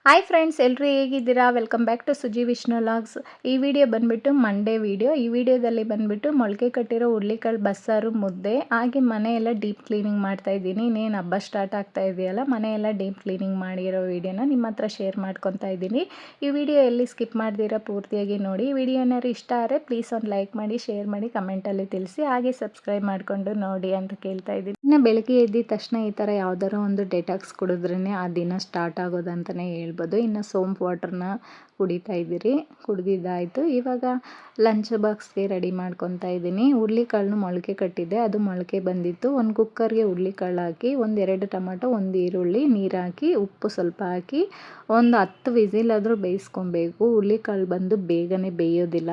Hi friends, ಎಲ್ಲರೂ ಹೇಗಿದ್ದೀರಾ? Welcome back to Suji Vishnu logs. ಈ ವಿಡಿಯೋ ಬಂದುಬಿಟ್ಟು ಮಂಡೇ ವಿಡಿಯೋ. ಈ ವಿಡಿಯೋದಲ್ಲಿ ಬಂದುಬಿಟ್ಟು ಮೊಳಕೆ ಕಟ್ಟಿರೋ ಹುರುಳಿಕಾಳು ಬಸ್ಸಾರು, ಮುದ್ದೆ, ಹಾಗೆ ಮನೆಯೆಲ್ಲ ಡೀಪ್ ಕ್ಲೀನಿಂಗ್ ಮಾಡ್ತಾಯಿದ್ದೀನಿ. ಇನ್ನೇನು ಹಬ್ಬ ಸ್ಟಾರ್ಟ್ ಆಗ್ತಾ ಇದೆಯಲ್ಲ, ಮನೆಯೆಲ್ಲ ಡೀಪ್ ಕ್ಲೀನಿಂಗ್ ಮಾಡಿರೋ ವಿಡಿಯೋನ ನಿಮ್ಮ ಹತ್ರ ಶೇರ್ ಮಾಡ್ಕೊತಾ ಇದ್ದೀನಿ. ಈ ವಿಡಿಯೋ ಎಲ್ಲಿ ಸ್ಕಿಪ್ ಮಾಡ್ದಿರಾ ಪೂರ್ತಿಯಾಗಿ ನೋಡಿ. ಈ ವಿಡಿಯೋ ಏನಾದ್ರು ಇಷ್ಟ ಆದರೆ ಪ್ಲೀಸ್ ಒಂದು ಲೈಕ್ ಮಾಡಿ, ಶೇರ್ ಮಾಡಿ, ಕಮೆಂಟಲ್ಲಿ ತಿಳಿಸಿ, ಹಾಗೆ ಸಬ್ಸ್ಕ್ರೈಬ್ ಮಾಡಿಕೊಂಡು ನೋಡಿ ಅಂತ ಕೇಳ್ತಾ ಇದ್ದೀನಿ. ಇನ್ನು ಬೆಳಗ್ಗೆ ಎದ್ದಿದ ತಕ್ಷಣ ಈ ಥರ ಯಾವ್ದಾರೋ ಒಂದು ಡೆಟಾಕ್ಸ್ ಕುಡಿದ್ರೇ ಆ ದಿನ ಸ್ಟಾರ್ಟ್ ಆಗೋದಂತಲೇ ಹೇಳ್ಬೋದು. ಇನ್ನು ಸೋಂಪು ವಾಟರ್ನ ಕುಡಿತಾ ಇದ್ದೀರಿ. ಕುಡಿದಿದ್ದಾಯಿತು. ಇವಾಗ ಲಂಚ್ ಬಾಕ್ಸ್ಗೆ ರೆಡಿ ಮಾಡ್ಕೊತಾ ಇದ್ದೀನಿ. ಹುರುಳಿಕಾಳನ್ನು ಮೊಳಕೆ ಕಟ್ಟಿದ್ದೆ, ಅದು ಮೊಳಕೆ ಬಂದಿತ್ತು. ಒಂದು ಕುಕ್ಕರ್ಗೆ ಹುರುಳಿಕಾಳು ಹಾಕಿ, ಒಂದೆರಡು ಟೊಮೆಟೊ, ಒಂದು ಈರುಳ್ಳಿ, ನೀರು ಹಾಕಿ, ಉಪ್ಪು ಸ್ವಲ್ಪ ಹಾಕಿ ಒಂದು 10 ವಿಸಿಲಾದರೂ ಬೇಯಿಸ್ಕೊಬೇಕು. ಹುರುಳಿಕಾಳು ಬಂದು ಬೇಗನೆ ಬೇಯೋದಿಲ್ಲ.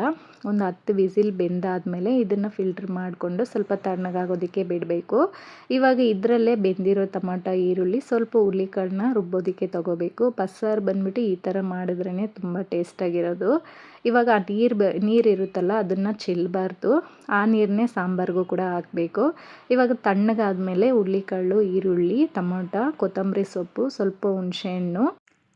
ಒಂದು 10 ವಿಸಿಲ್ ಬೆಂದಾದಮೇಲೆ ಇದನ್ನು ಫಿಲ್ಟ್ರ್ ಮಾಡಿಕೊಂಡು ಸ್ವಲ್ಪ ತಣ್ಣಗಾಗೋದಕ್ಕೆ ಬಿಡಬೇಕು. ಇವಾಗ ಇದರಲ್ಲೇ ಬೆಂದಿರೋ ಟೊಮೆಟೊ, ಈರುಳ್ಳಿ, ಸ್ವಲ್ಪ ಹುರುಳಿಕಾಳನ್ನ ರುಬ್ಬೋದಕ್ಕೆ ತೊಗೋಬೇಕು. ಬಸ್ಸಾರು ಬಂದುಬಿಟ್ಟು ಈ ಥರ ಮಾಡಿದ್ರೇ ತುಂಬ ಟೇಸ್ಟಾಗಿರೋದು. ಇವಾಗ ಆ ನೀರಿರುತ್ತಲ್ಲ ಅದನ್ನು ಚೆಲ್ಲಬಾರ್ದು. ಆ ನೀರನ್ನೇ ಸಾಂಬಾರಿಗೂ ಕೂಡ ಹಾಕಬೇಕು. ಇವಾಗ ತಣ್ಣಗಾದ್ಮೇಲೆ ಹುರುಳಿಕಾಳು, ಈರುಳ್ಳಿ, ಟೊಮೊಟೊ, ಕೊತ್ತಂಬರಿ ಸೊಪ್ಪು, ಸ್ವಲ್ಪ ಹುಣಸೆಹಣ್ಣು,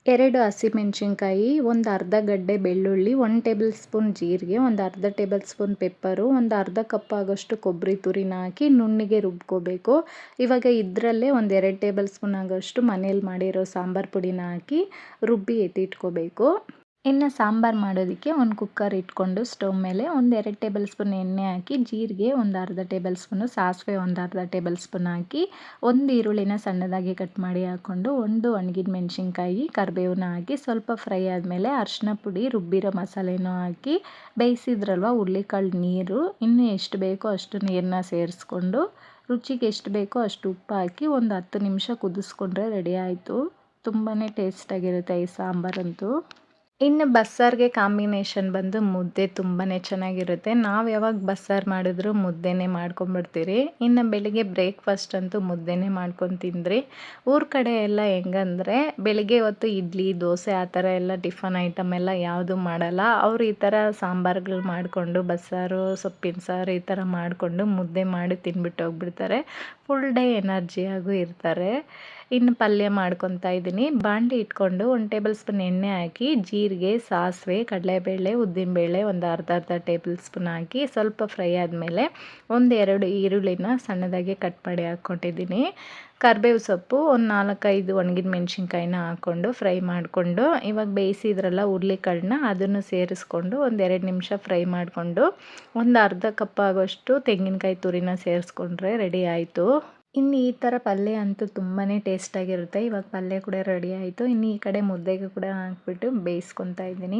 2 ಹಸಿಮೆಣಸಿನ್ಕಾಯಿ, ಒಂದು ಅರ್ಧ ಗಡ್ಡೆ ಬೆಳ್ಳುಳ್ಳಿ, 1 ಟೇಬಲ್ ಸ್ಪೂನ್ ಜೀರಿಗೆ, ಒಂದು ಅರ್ಧ ಟೇಬಲ್ ಸ್ಪೂನ್ ಪೆಪ್ಪರು, ಒಂದು ಅರ್ಧ ಕಪ್ ಆಗೋಷ್ಟು ಕೊಬ್ಬರಿ ತುರಿನ ಹಾಕಿ ನುಣ್ಣಗೆ ರುಬ್ಕೋಬೇಕು. ಇವಾಗ ಇದರಲ್ಲೇ ಒಂದು 2 ಟೇಬಲ್ ಸ್ಪೂನ್ ಆಗೋಷ್ಟು ಮನೇಲಿ ಮಾಡಿರೋ ಸಾಂಬಾರು ಪುಡಿನ ಹಾಕಿ ರುಬ್ಬಿ ಎತ್ತಿಟ್ಕೋಬೇಕು. ಇನ್ನು ಸಾಂಬಾರು ಮಾಡೋದಕ್ಕೆ ಒಂದು ಕುಕ್ಕರ್ ಇಟ್ಕೊಂಡು ಸ್ಟವ್ ಮೇಲೆ ಒಂದು 2 ಟೇಬಲ್ ಸ್ಪೂನ್ ಎಣ್ಣೆ ಹಾಕಿ, ಜೀರಿಗೆ ಒಂದು ಅರ್ಧ ಟೇಬಲ್ ಸ್ಪೂನು, ಸಾಸಿವೆ ಒಂದು ಅರ್ಧ ಟೇಬಲ್ ಸ್ಪೂನ್ ಹಾಕಿ, ಒಂದು ಈರುಳ್ಳಿನ ಸಣ್ಣದಾಗಿ ಕಟ್ ಮಾಡಿ ಹಾಕ್ಕೊಂಡು, ಒಂದು ಒಣಗಿದ ಮೆಣಸಿನ್ಕಾಯಿ, ಕರಿಬೇವನ್ನ ಹಾಕಿ ಸ್ವಲ್ಪ ಫ್ರೈ ಆದಮೇಲೆ ಅರಿಶಿನ ಪುಡಿ, ರುಬ್ಬಿರೋ ಮಸಾಲೆನೂ ಹಾಕಿ ಬೇಯಿಸಿದ್ರಲ್ವ ಹುರುಳಿಕಾಳು ನೀರು, ಇನ್ನೂ ಎಷ್ಟು ಬೇಕೋ ಅಷ್ಟು ನೀರನ್ನ ಸೇರಿಸ್ಕೊಂಡು ರುಚಿಗೆ ಎಷ್ಟು ಬೇಕೋ ಅಷ್ಟು ಉಪ್ಪು ಹಾಕಿ ಒಂದು 10 ನಿಮಿಷ ಕುದಿಸ್ಕೊಂಡ್ರೆ ರೆಡಿ ಆಯಿತು. ತುಂಬಾ ಟೇಸ್ಟಾಗಿರುತ್ತೆ ಈ ಸಾಂಬಾರಂತೂ. ಇನ್ನು ಬಸ್ಸಾರಿಗೆ ಕಾಂಬಿನೇಷನ್ ಬಂದು ಮುದ್ದೆ ತುಂಬಾ ಚೆನ್ನಾಗಿರುತ್ತೆ. ನಾವು ಯಾವಾಗ ಬಸ್ಸಾರು ಮಾಡಿದ್ರು ಮುದ್ದೆನೇ ಮಾಡ್ಕೊಂಬಿಡ್ತೀರಿ. ಇನ್ನು ಬೆಳಿಗ್ಗೆ ಬ್ರೇಕ್ಫಾಸ್ಟ್ ಅಂತೂ ಮುದ್ದೆನೇ ಮಾಡ್ಕೊಂಡು ತಿಂದ್ರಿ. ಊರ ಕಡೆ ಎಲ್ಲ ಹೆಂಗಂದರೆ ಬೆಳಿಗ್ಗೆ ಹೊತ್ತು ಇಡ್ಲಿ, ದೋಸೆ ಆ ಥರ ಎಲ್ಲ ಟಿಫನ್ ಐಟಮ್ ಎಲ್ಲ ಯಾವುದೂ ಮಾಡಲ್ಲ. ಅವರು ಈ ಥರ ಸಾಂಬಾರುಗಳು ಮಾಡಿಕೊಂಡು ಬಸ್ಸಾರು, ಸೊಪ್ಪಿನ ಸಾರು ಈ ಥರ ಮಾಡಿಕೊಂಡು ಮುದ್ದೆ ಮಾಡಿ ತಿಂದ್ಬಿಟ್ಟು ಹೋಗ್ಬಿಡ್ತಾರೆ. ಫುಲ್ ಡೇ ಎನರ್ಜಿಯಾಗೂ ಇರ್ತಾರೆ. ಇನ್ನು ಪಲ್ಯ ಮಾಡ್ಕೊತಾ ಇದ್ದೀನಿ. ಬಾಣಲಿ ಇಟ್ಕೊಂಡು 1 ಟೇಬಲ್ ಸ್ಪೂನ್ ಎಣ್ಣೆ ಹಾಕಿ, ಜೀರಿಗೆ, ಸಾಸಿವೆ, ಕಡಲೆಬೇಳೆ, ಉದ್ದಿನಬೇಳೆ ಒಂದು ಅರ್ಧ ಟೇಬಲ್ ಸ್ಪೂನ್ ಹಾಕಿ ಸ್ವಲ್ಪ ಫ್ರೈ ಆದಮೇಲೆ 1-2 ಈರುಳ್ಳಿನ ಸಣ್ಣದಾಗಿ ಕಟ್ ಮಾಡಿ ಹಾಕ್ಕೊಂಡಿದ್ದೀನಿ. ಕರಿಬೇವು ಸೊಪ್ಪು, ಒಂದು 4-5 ಒಣಗಿದ ಮೆಣಸಿನ್ಕಾಯಿನ ಹಾಕ್ಕೊಂಡು ಫ್ರೈ ಮಾಡಿಕೊಂಡು, ಇವಾಗ ಬೇಯಿಸಿದ್ರಲ್ಲ ಹುರುಳಿಕಾಳನ್ನ ಅದನ್ನು ಸೇರಿಸ್ಕೊಂಡು ಒಂದು 2 ನಿಮಿಷ ಫ್ರೈ ಮಾಡಿಕೊಂಡು, ಒಂದು ಅರ್ಧ ಕಪ್ ಆಗೋಷ್ಟು ತೆಂಗಿನಕಾಯಿ ತುರಿನ ಸೇರಿಸ್ಕೊಂಡ್ರೆ ರೆಡಿ ಆಯಿತು. ಇನ್ನು ಈ ಥರ ಪಲ್ಯ ಅಂತೂ ತುಂಬಾ ಟೇಸ್ಟಾಗಿರುತ್ತೆ. ಇವಾಗ ಪಲ್ಯ ಕೂಡ ರೆಡಿ ಆಯಿತು. ಇನ್ನು ಈ ಕಡೆ ಮುದ್ದೆಗೆ ಕೂಡ ಹಾಕ್ಬಿಟ್ಟು ಬೇಯಿಸ್ಕೊತಾ ಇದ್ದೀನಿ.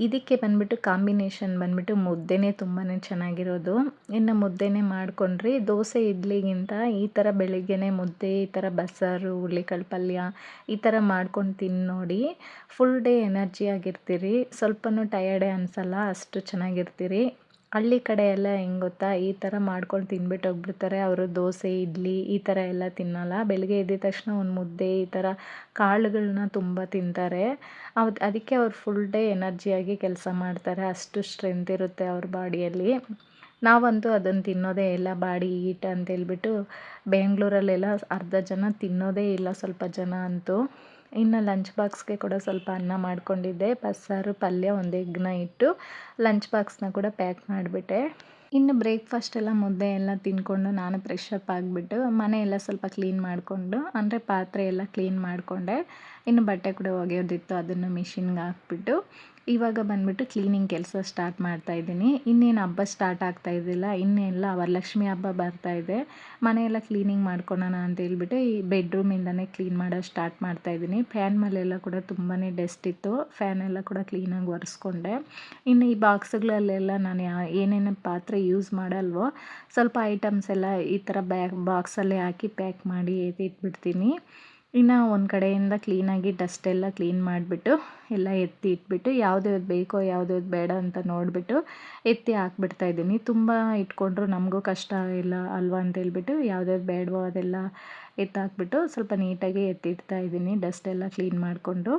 ಇದಕ್ಕೆ ಬಂದುಬಿಟ್ಟು ಕಾಂಬಿನೇಷನ್ ಬಂದುಬಿಟ್ಟು ಮುದ್ದೆನೇ ತುಂಬಾ ಚೆನ್ನಾಗಿರೋದು. ಇನ್ನು ಮುದ್ದೆನೇ ಮಾಡಿಕೊಂಡ್ರಿ. ದೋಸೆ, ಇಡ್ಲಿಗಿಂತ ಈ ಥರ ಬೆಳಿಗ್ಗೆನೇ ಮುದ್ದೆ, ಈ ಥರ ಬಸ್ಸಾರು, ಹುರುಳಿಕಾಳು ಪಲ್ಯ ಈ ಥರ ಮಾಡ್ಕೊಂಡು ತಿಂದು ನೋಡಿ. ಫುಲ್ ಡೇ ಎನರ್ಜಿ ಆಗಿರ್ತೀರಿ. ಸ್ವಲ್ಪನೂ ಟಯರ್ಡೇ ಅನಿಸಲ್ಲ, ಅಷ್ಟು ಚೆನ್ನಾಗಿರ್ತೀರಿ. ಹಳ್ಳಿ ಕಡೆ ಎಲ್ಲ ಹೆಂಗೆ ಗೊತ್ತಾ, ಈ ಥರ ಮಾಡ್ಕೊಂಡು ತಿಂದ್ಬಿಟ್ಟು ಹೋಗ್ಬಿಡ್ತಾರೆ. ಅವರು ದೋಸೆ, ಇಡ್ಲಿ ಈ ಥರ ಎಲ್ಲ ತಿನ್ನಲ್ಲ. ಬೆಳಗ್ಗೆ ಎದ್ದಿದ ತಕ್ಷಣ ಒಂದು ಮುದ್ದೆ ಈ ಥರ ಕಾಳುಗಳನ್ನ ತುಂಬ ತಿಂತಾರೆ. ಅದಕ್ಕೆ ಅವ್ರು ಫುಲ್ ಡೇ ಎನರ್ಜಿಯಾಗಿ ಕೆಲಸ ಮಾಡ್ತಾರೆ. ಅಷ್ಟು ಸ್ಟ್ರೆಂತ್ ಇರುತ್ತೆ ಅವ್ರ ಬಾಡಿಯಲ್ಲಿ. ನಾವಂತೂ ಅದನ್ನು ತಿನ್ನೋದೇ ಇಲ್ಲ. ಬಾಡಿ ಹೀಟ್ ಅಂತೇಳ್ಬಿಟ್ಟು ಬೆಂಗಳೂರಲ್ಲೆಲ್ಲ ಅರ್ಧ ಜನ ತಿನ್ನೋದೇ ಇಲ್ಲ, ಸ್ವಲ್ಪ ಜನ ಅಂತೂ. ಇನ್ನು ಲಂಚ್ ಬಾಕ್ಸ್ಗೆ ಕೂಡ ಸ್ವಲ್ಪ ಅನ್ನ ಮಾಡ್ಕೊಂಡಿದ್ದೆ. ಬಸ್ಸಾರು, ಪಲ್ಯ, ಒಂದು ಎಗ್ನ ಇಟ್ಟು ಲಂಚ್ ಬಾಕ್ಸ್ನ ಕೂಡ ಪ್ಯಾಕ್ ಮಾಡಿಬಿಟ್ಟೆ. ಇನ್ನು ಬ್ರೇಕ್ಫಾಸ್ಟ್ ಎಲ್ಲ ಮುದ್ದೆ ಎಲ್ಲ ತಿಂದ್ಕೊಂಡು ನಾನು ಫ್ರೆಶ್ ಅಪ್ ಆಗಿಬಿಟ್ಟು ಮನೆ ಎಲ್ಲ ಸ್ವಲ್ಪ ಕ್ಲೀನ್ ಮಾಡಿಕೊಂಡು, ಅಂದರೆ ಪಾತ್ರೆ ಎಲ್ಲ ಕ್ಲೀನ್ ಮಾಡಿಕೊಂಡೆ. ಇನ್ನು ಬಟ್ಟೆ ಕೂಡ ಒಗೆಯೋದಿತ್ತು, ಅದನ್ನು ಮಿಷಿನ್ಗೆ ಹಾಕ್ಬಿಟ್ಟು ಇವಾಗ ಬಂದುಬಿಟ್ಟು ಕ್ಲೀನಿಂಗ್ ಕೆಲಸ ಸ್ಟಾರ್ಟ್ ಮಾಡ್ತಾಯಿದ್ದೀನಿ. ಇನ್ನೇನು ಹಬ್ಬ ಸ್ಟಾರ್ಟ್ ಆಗ್ತಾ ಇದ್ದಿಲ್ಲ, ಇನ್ನೆಲ್ಲ ವರಲಕ್ಷ್ಮಿ ಹಬ್ಬ ಬರ್ತಾಯಿದೆ. ಮನೆಯೆಲ್ಲ ಕ್ಲೀನಿಂಗ್ ಮಾಡ್ಕೊಳ್ಳೋಣ ಅಂತ ಹೇಳ್ಬಿಟ್ಟು ಈ ಬೆಡ್ರೂಮಿಂದನೇ ಕ್ಲೀನ್ ಮಾಡೋದು ಸ್ಟಾರ್ಟ್ ಮಾಡ್ತಾಯಿದ್ದೀನಿ. ಫ್ಯಾನ್ ಮೇಲೆಲ್ಲ ಕೂಡ ತುಂಬಾ ಡಸ್ಟ್ ಇತ್ತು. ಫ್ಯಾನ್ ಎಲ್ಲ ಕೂಡ ಕ್ಲೀನಾಗಿ ಒರೆಸ್ಕೊಂಡೆ. ಇನ್ನು ಈ ಬಾಕ್ಸ್ಗಳಲ್ಲೆಲ್ಲ ನಾನು ಏನೇನು ಪಾತ್ರೆ ಯೂಸ್ ಮಾಡಲ್ವೋ ಸ್ವಲ್ಪ ಐಟಮ್ಸ್ ಎಲ್ಲ ಈ ಥರ ಬಾಕ್ಸಲ್ಲೇ ಹಾಕಿ ಪ್ಯಾಕ್ ಮಾಡಿ ಇಟ್ಬಿಡ್ತೀನಿ. ಇನ್ನು ಒಂದು ಕಡೆಯಿಂದ ಕ್ಲೀನಾಗಿ ಡಸ್ಟ್ ಎಲ್ಲ ಕ್ಲೀನ್ ಮಾಡಿಬಿಟ್ಟು ಎಲ್ಲ ಎತ್ತಿ ಇಟ್ಬಿಟ್ಟು ಯಾವ್ದ್ಯಾವ್ದು ಬೇಕೋ ಯಾವ್ದ್ಯಾವ್ದು ಬೇಡ ಅಂತ ನೋಡಿಬಿಟ್ಟು ಎತ್ತಿ ಹಾಕ್ಬಿಡ್ತಾಯಿದ್ದೀನಿ. ತುಂಬ ಇಟ್ಕೊಂಡ್ರು ನಮಗೂ ಕಷ್ಟ ಇಲ್ಲ ಅಲ್ವಾ ಅಂತೇಳ್ಬಿಟ್ಟು ಯಾವ್ದ್ಯಾವ್ದು ಬೇಡವೋ ಅದೆಲ್ಲ ಎತ್ತಾಕ್ಬಿಟ್ಟು ಸ್ವಲ್ಪ ನೀಟಾಗಿ ಎತ್ತಿಡ್ತಾಯಿದ್ದೀನಿ ಡಸ್ಟ್ ಎಲ್ಲ ಕ್ಲೀನ್ ಮಾಡಿಕೊಂಡು.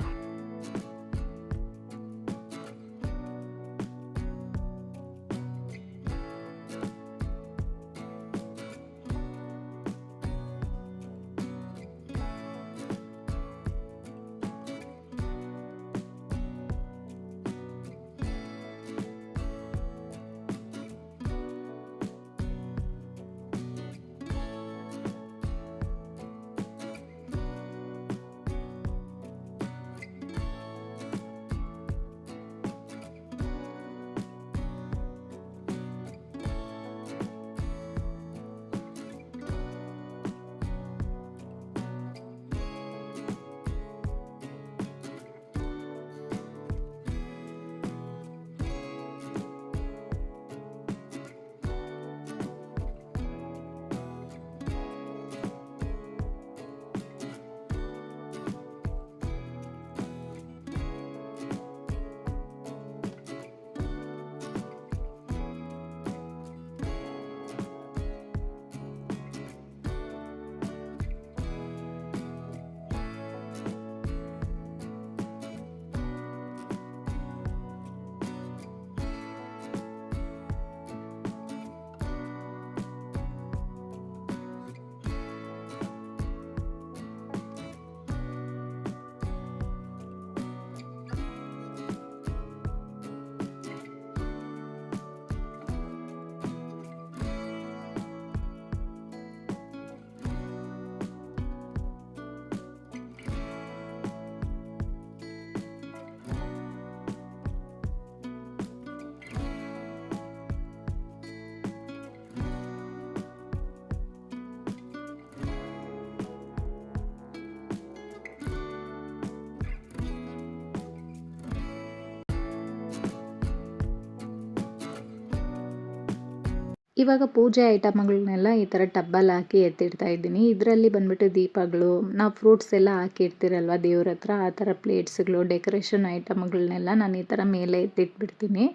ಇವಾಗ ಪೂಜೆ ಐಟಮ್ಗಳನ್ನೆಲ್ಲ ಈ ಥರ ಟಬ್ಬಲ್ಲಿ ಹಾಕಿ ಎತ್ತಿಡ್ತಾ ಇದ್ದೀನಿ. ಇದರಲ್ಲಿ ಬಂದ್ಬಿಟ್ಟು ದೀಪಗಳು, ನಾವು ಫ್ರೂಟ್ಸ್ ಎಲ್ಲ ಹಾಕಿ ಇಡ್ತೀರಲ್ವ ದೇವ್ರ ಹತ್ರ, ಆ ಥರ ಪ್ಲೇಟ್ಸ್ಗಳು, ಡೆಕೋರೇಷನ್ ಐಟಮ್ಗಳನ್ನೆಲ್ಲ ನಾನು ಈ ಥರ ಮೇಲೆ ಎತ್ತಿಟ್ಬಿಡ್ತೀನಿ.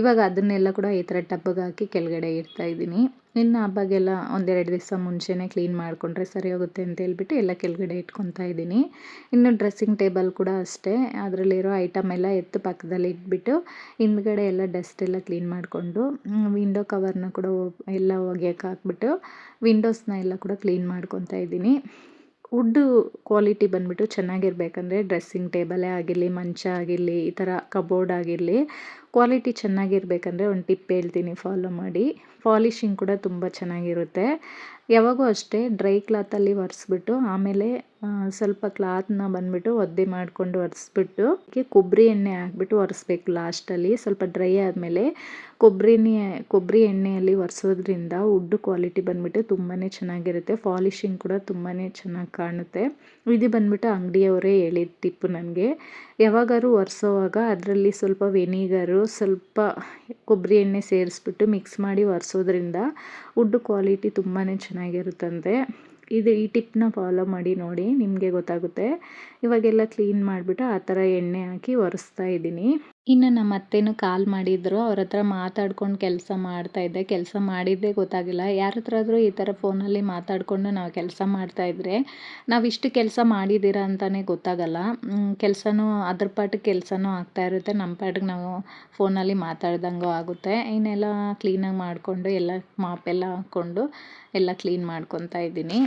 ಇವಾಗ ಅದನ್ನೆಲ್ಲ ಕೂಡ ಈ ಥರ ಟಬ್ಬಿಗೆ ಹಾಕಿ ಕೆಳಗಡೆ ಇಡ್ತಾ ಇದ್ದೀನಿ. ಇನ್ನು ಹಬ್ಬಗೆಲ್ಲ ಒಂದೆರಡು ದಿವಸ ಮುಂಚೆನೇ ಕ್ಲೀನ್ ಮಾಡಿಕೊಂಡ್ರೆ ಸರಿ ಹೋಗುತ್ತೆ ಅಂತ ಹೇಳ್ಬಿಟ್ಟು ಎಲ್ಲ ಕೆಳಗಡೆ ಇಟ್ಕೊತಾ ಇದ್ದೀನಿ. ಇನ್ನು ಡ್ರೆಸ್ಸಿಂಗ್ ಟೇಬಲ್ ಕೂಡ ಅಷ್ಟೇ, ಅದರಲ್ಲಿರೋ ಐಟಮ್ ಎಲ್ಲ ಎತ್ತು ಪಕ್ಕದಲ್ಲಿ ಇಟ್ಬಿಟ್ಟು ಹಿಂದ್ಗಡೆ ಎಲ್ಲ ಡಸ್ಟ್ ಎಲ್ಲ ಕ್ಲೀನ್ ಮಾಡಿಕೊಂಡು ವಿಂಡೋ ಕವರ್ನ ಕೂಡ ಎಲ್ಲ ಒಗೆಯೋಕೆ ಹಾಕ್ಬಿಟ್ಟು ವಿಂಡೋಸ್ನ ಎಲ್ಲ ಕೂಡ ಕ್ಲೀನ್ ಮಾಡ್ಕೊತಾ ಇದ್ದೀನಿ. ವುಡ್ಡು ಕ್ವಾಲಿಟಿ ಬಂದುಬಿಟ್ಟು ಚೆನ್ನಾಗಿರ್ಬೇಕಂದ್ರೆ ಡ್ರೆಸ್ಸಿಂಗ್ ಟೇಬಲೇ ಆಗಿರಲಿ, ಮಂಚ ಆಗಿರಲಿ, ಈ ಥರ ಕಬೋರ್ಡ್ ಆಗಿರಲಿ, ಕ್ವಾಲಿಟಿ ಚೆನ್ನಾಗಿರ್ಬೇಕಂದ್ರೆ ಒಂದು ಟಿಪ್ ಹೇಳ್ತೀನಿ, ಫಾಲೋ ಮಾಡಿ. ಪಾಲಿಷಿಂಗ್ ಕೂಡ ತುಂಬ ಚೆನ್ನಾಗಿರುತ್ತೆ. ಯಾವಾಗೂ ಅಷ್ಟೇ ಡ್ರೈ ಕ್ಲಾತಲ್ಲಿ ಒರೆಸ್ಬಿಟ್ಟು ಆಮೇಲೆ ಸ್ವಲ್ಪ ಕ್ಲಾತ್ನ ಬಂದುಬಿಟ್ಟು ಒದ್ದೆ ಮಾಡಿಕೊಂಡು ಒರೆಸ್ಬಿಟ್ಟು ಕೊಬ್ಬರಿ ಎಣ್ಣೆ ಹಾಕ್ಬಿಟ್ಟು ಒರೆಸ್ಬೇಕು ಲಾಸ್ಟಲ್ಲಿ. ಸ್ವಲ್ಪ ಡ್ರೈ ಆದಮೇಲೆ ಕೊಬ್ಬರಿ ಎಣ್ಣೆಯಲ್ಲಿ ಒರೆಸೋದ್ರಿಂದ ವುಡ್ ಕ್ವಾಲಿಟಿ ಬಂದುಬಿಟ್ಟು ತುಂಬಾ ಚೆನ್ನಾಗಿರುತ್ತೆ. ಪಾಲಿಷಿಂಗ್ ಕೂಡ ತುಂಬಾ ಚೆನ್ನಾಗಿ ಕಾಣುತ್ತೆ. ಇದು ಬಂದುಬಿಟ್ಟು ಅಂಗಡಿಯವರೇ ಹೇಳಿದ ಟಿಪ್ಪು ನನಗೆ. ಯಾವಾಗಾದ್ರೂ ಒರೆಸೋವಾಗ ಅದರಲ್ಲಿ ಸ್ವಲ್ಪ ವೆನಿಗರು, ಸ್ವಲ್ಪ ಕೊಬ್ಬರಿ ಎಣ್ಣೆ ಸೇರಿಸ್ಬಿಟ್ಟು ಮಿಕ್ಸ್ ಮಾಡಿ ಒರೆಸೋದ್ರಿಂದ ವುಡ್ ಕ್ವಾಲಿಟಿ ತುಂಬಾ ಚೆನ್ನಾಗಿರುತ್ತಂತೆ. ಈ ಟಿಪ್ನ ಫಾಲೋ ಮಾಡಿ ನೋಡಿ, ನಿಮಗೆ ಗೊತ್ತಾಗುತ್ತೆ. ಇವಾಗೆಲ್ಲ ಕ್ಲೀನ್ ಮಾಡಿಬಿಟ್ಟು ಆ ಥರ ಎಣ್ಣೆ ಹಾಕಿ ಒರೆಸ್ತಾ ಇದ್ದೀನಿ. ಇನ್ನು ನಮ್ಮ ಅತ್ತೆನೂ ಕಾಲ್ ಮಾಡಿದ್ರು, ಅವ್ರ ಹತ್ರ ಮಾತಾಡ್ಕೊಂಡು ಕೆಲಸ ಮಾಡ್ತಾಯಿದ್ದೆ. ಕೆಲಸ ಮಾಡಿದ್ದೇ ಗೊತ್ತಾಗಿಲ್ಲ. ಯಾರ ಹತ್ರ ಆದರೂ ಈ ಥರ ಫೋನಲ್ಲಿ ಮಾತಾಡಿಕೊಂಡು ನಾವು ಕೆಲಸ ಮಾಡ್ತಾಯಿದ್ರೆ ನಾವಿಷ್ಟು ಕೆಲಸ ಮಾಡಿದ್ದೀರಾ ಅಂತಲೇ ಗೊತ್ತಾಗಲ್ಲ. ಕೆಲಸನೂ ಅದ್ರ ಪಾಟಿಗೆ ಕೆಲಸನೂ ಆಗ್ತಾಯಿರುತ್ತೆ, ನಮ್ಮ ಪಾಟಿಗೆ ನಾವು ಫೋನಲ್ಲಿ ಮಾತಾಡ್ದಂಗೂ ಆಗುತ್ತೆ. ಇನ್ನೆಲ್ಲ ಕ್ಲೀನಾಗಿ ಮಾಡಿಕೊಂಡು ಎಲ್ಲ ಮಾಪೆಲ್ಲ ಹಾಕ್ಕೊಂಡು ಎಲ್ಲ ಕ್ಲೀನ್ ಮಾಡ್ಕೊತಾ ಇದ್ದೀನಿ.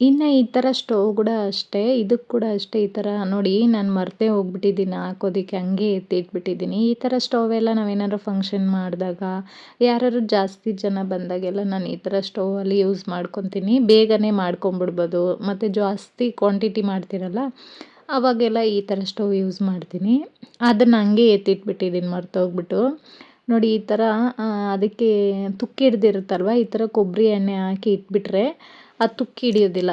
ಇನ್ನು ಈ ಥರ ಸ್ಟವ್ ಕೂಡ ಅಷ್ಟೇ, ಇದಕ್ಕೆ ಕೂಡ ಅಷ್ಟೇ ಈ ಥರ ನೋಡಿ, ನಾನು ಮರೆತೇ ಹೋಗ್ಬಿಟ್ಟಿದ್ದೀನಿ ಹಾಕೋದಕ್ಕೆ, ಹಂಗೆ ಎತ್ತಿಟ್ಬಿಟ್ಟಿದ್ದೀನಿ. ಈ ಥರ ಸ್ಟವ್ ಎಲ್ಲ ನಾವೇನಾದ್ರು ಫಂಕ್ಷನ್ ಮಾಡಿದಾಗ, ಯಾರಾದ್ರು ಜಾಸ್ತಿ ಜನ ಬಂದಾಗೆಲ್ಲ ನಾನು ಈ ಥರ ಸ್ಟವಲ್ಲಿ ಯೂಸ್ ಮಾಡ್ಕೊತೀನಿ. ಬೇಗನೆ ಮಾಡ್ಕೊಂಬಿಡ್ಬೋದು, ಮತ್ತು ಜಾಸ್ತಿ ಕ್ವಾಂಟಿಟಿ ಮಾಡ್ತೀರಲ್ಲ ಆವಾಗೆಲ್ಲ ಈ ಥರ ಸ್ಟವ್ ಯೂಸ್ ಮಾಡ್ತೀನಿ. ಅದನ್ನು ಹಂಗೆ ಎತ್ತಿಟ್ಬಿಟ್ಟಿದ್ದೀನಿ ಮರ್ತೋಗ್ಬಿಟ್ಟು. ನೋಡಿ ಈ ಥರ ಅದಕ್ಕೆ ತುಕ್ಕು ಹಿಡ್ದಿರುತ್ತಲ್ವ, ಈ ಥರ ಕೊಬ್ಬರಿ ಎಣ್ಣೆ ಹಾಕಿ ಇಟ್ಬಿಟ್ರೆ ಅದು ತುಕ್ಕು ಹಿಡಿಯೋದಿಲ್ಲ.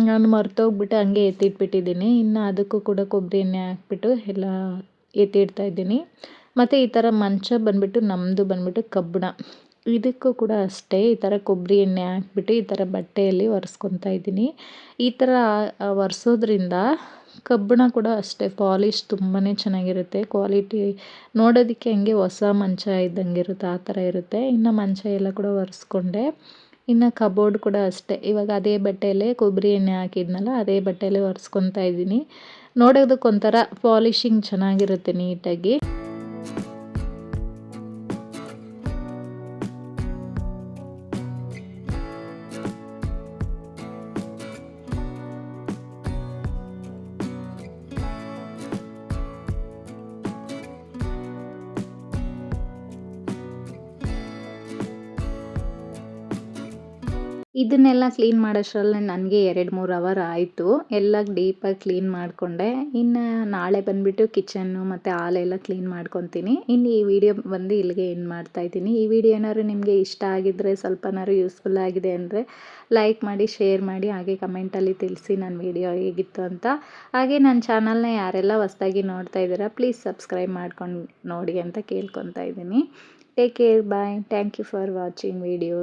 ನಾನು ಮರ್ತೋಗ್ಬಿಟ್ಟು ಹಂಗೆ ಎತ್ತಿಟ್ಬಿಟ್ಟಿದ್ದೀನಿ. ಇನ್ನು ಅದಕ್ಕೂ ಕೂಡ ಕೊಬ್ಬರಿ ಎಣ್ಣೆ ಹಾಕ್ಬಿಟ್ಟು ಎಲ್ಲ ಎತ್ತಿಡ್ತಾ ಇದ್ದೀನಿ. ಮತ್ತು ಈ ಥರ ಮಂಚ ಬಂದುಬಿಟ್ಟು ನಮ್ಮದು ಬಂದುಬಿಟ್ಟು ಕಬ್ಬಿಣ. ಇದಕ್ಕೂ ಕೂಡ ಅಷ್ಟೇ ಈ ಥರ ಕೊಬ್ಬರಿ ಎಣ್ಣೆ ಹಾಕ್ಬಿಟ್ಟು ಈ ಥರ ಬಟ್ಟೆಯಲ್ಲಿ ಒರೆಸ್ಕೊತಾ ಇದ್ದೀನಿ. ಈ ಥರ ಒರೆಸೋದ್ರಿಂದ ಕಬ್ಬಿಣ ಕೂಡ ಅಷ್ಟೇ ಪಾಲಿಶ್ ತುಂಬಾ ಚೆನ್ನಾಗಿರುತ್ತೆ. ಕ್ವಾಲಿಟಿ ನೋಡೋದಕ್ಕೆ ಹಂಗೆ ಹೊಸ ಮಂಚ ಇದ್ದಂಗೆ ಇರುತ್ತೆ, ಆ ಥರ ಇರುತ್ತೆ. ಇನ್ನು ಮಂಚ ಎಲ್ಲ ಕೂಡ ಒರೆಸ್ಕೊಂಡೆ. ಇನ್ನು ಕಬೋರ್ಡ್ ಕೂಡ ಅಷ್ಟೇ, ಇವಾಗ ಅದೇ ಬಟ್ಟೆಯಲ್ಲೇ ಕೊಬ್ಬರಿ ಎಣ್ಣೆ ಹಾಕಿದ್ನಲ್ಲ ಅದೇ ಬಟ್ಟೆಯಲ್ಲೇ ಒರೆಸ್ಕೊತಾ ಇದ್ದೀನಿ. ನೋಡೋದಕ್ಕೊಂಥರ ಪಾಲಿಶಿಂಗ್ ಚೆನ್ನಾಗಿರುತ್ತೆ ನೀಟಾಗಿ. ಇದನ್ನೆಲ್ಲ ಕ್ಲೀನ್ ಮಾಡೋಷ್ಟರಲ್ಲಿ ನನಗೆ 2-3 ಅವರ್ ಆಯಿತು. ಎಲ್ಲ ಡೀಪಾಗಿ ಕ್ಲೀನ್ ಮಾಡಿಕೊಂಡೆ. ಇನ್ನು ನಾಳೆ ಬಂದುಬಿಟ್ಟು ಕಿಚನ್ನು ಮತ್ತು ಹಾಲೆಲ್ಲ ಕ್ಲೀನ್ ಮಾಡ್ಕೊತೀನಿ. ಇನ್ನು ಈ ವಿಡಿಯೋ ಬಂದು ಇಲ್ಲಿಗೆ ಎಂಡ್ ಮಾಡ್ತಾಯಿದ್ದೀನಿ. ಈ ವಿಡಿಯೋ ಏನಾದ್ರು ನಿಮಗೆ ಇಷ್ಟ ಆಗಿದ್ದರೆ, ಸ್ವಲ್ಪನಾದ್ರು ಯೂಸ್ಫುಲ್ ಆಗಿದೆ ಅಂದರೆ ಲೈಕ್ ಮಾಡಿ, ಶೇರ್ ಮಾಡಿ, ಹಾಗೆ ಕಮೆಂಟಲ್ಲಿ ತಿಳಿಸಿ ನನ್ನ ವಿಡಿಯೋ ಹೇಗಿತ್ತು ಅಂತ. ಹಾಗೆ ನನ್ನ ಚಾನಲ್ನ ಯಾರೆಲ್ಲ ಹೊಸ್ದಾಗಿ ನೋಡ್ತಾ ಇದ್ದೀರಾ ಪ್ಲೀಸ್ ಸಬ್ಸ್ಕ್ರೈಬ್ ಮಾಡ್ಕೊಂಡು ನೋಡಿ ಅಂತ ಕೇಳ್ಕೊತಾ ಇದ್ದೀನಿ. Take care, bye. Thank you for watching video.